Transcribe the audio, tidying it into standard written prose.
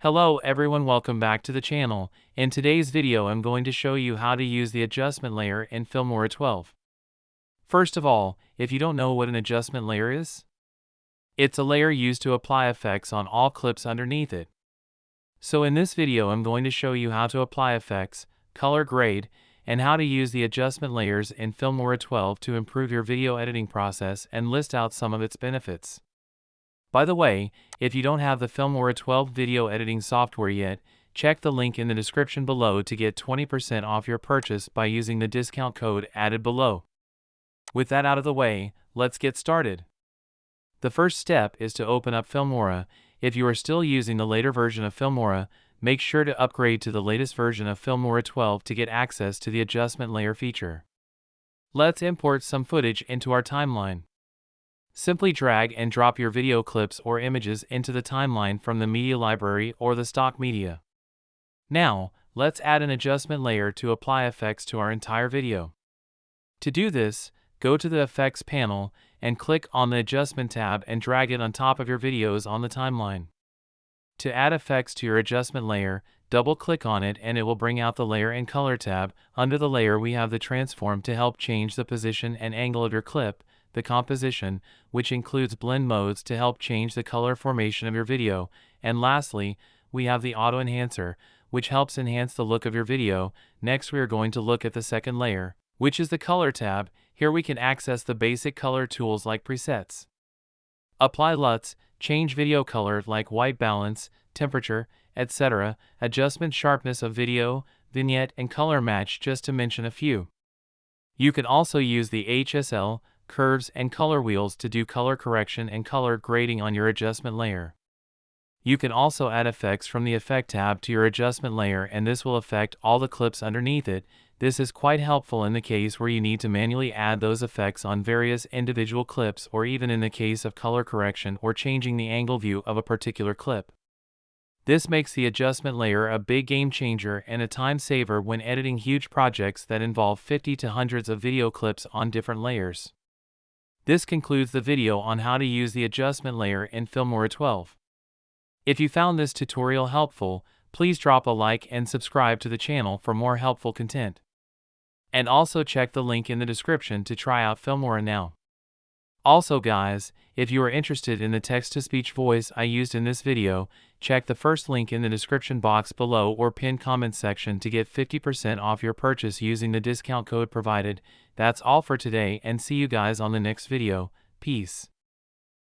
Hello everyone, welcome back to the channel. In today's video I'm going to show you how to use the adjustment layer in Filmora 12. First of all, if you don't know what an adjustment layer is, it's a layer used to apply effects on all clips underneath it. So in this video I'm going to show you how to apply effects, color grade, and how to use the adjustment layers in Filmora 12 to improve your video editing process and list out some of its benefits. By the way, if you don't have the Filmora 12 video editing software yet, check the link in the description below to get 20% off your purchase by using the discount code added below. With that out of the way, let's get started. The first step is to open up Filmora. If you are still using the later version of Filmora, make sure to upgrade to the latest version of Filmora 12 to get access to the adjustment layer feature. Let's import some footage into our timeline. Simply drag and drop your video clips or images into the timeline from the media library or the stock media. Now, let's add an adjustment layer to apply effects to our entire video. To do this, go to the Effects panel and click on the Adjustment tab and drag it on top of your videos on the timeline. To add effects to your adjustment layer, double-click on it and it will bring out the Layer and Color tab. Under the layer we have the Transform to help change the position and angle of your clip, the Composition, which includes blend modes to help change the color formation of your video, and lastly, we have the Auto Enhancer, which helps enhance the look of your video. Next we are going to look at the second layer, which is the Color tab. Here we can access the basic color tools like presets. Apply LUTs, change video color like white balance, temperature, etc., adjustment sharpness of video, vignette, and color match, just to mention a few. You can also use the HSL, curves, and color wheels to do color correction and color grading on your adjustment layer. You can also add effects from the Effect tab to your adjustment layer, and this will affect all the clips underneath it. This is quite helpful in the case where you need to manually add those effects on various individual clips, or even in the case of color correction or changing the angle view of a particular clip. This makes the adjustment layer a big game changer and a time saver when editing huge projects that involve 50 to hundreds of video clips on different layers. This concludes the video on how to use the adjustment layer in Filmora 12. If you found this tutorial helpful, please drop a like and subscribe to the channel for more helpful content. And also check the link in the description to try out Filmora now. Also guys, if you are interested in the text-to-speech voice I used in this video, check the first link in the description box below or pinned comment section to get 50% off your purchase using the discount code provided. That's all for today, and see you guys on the next video. Peace.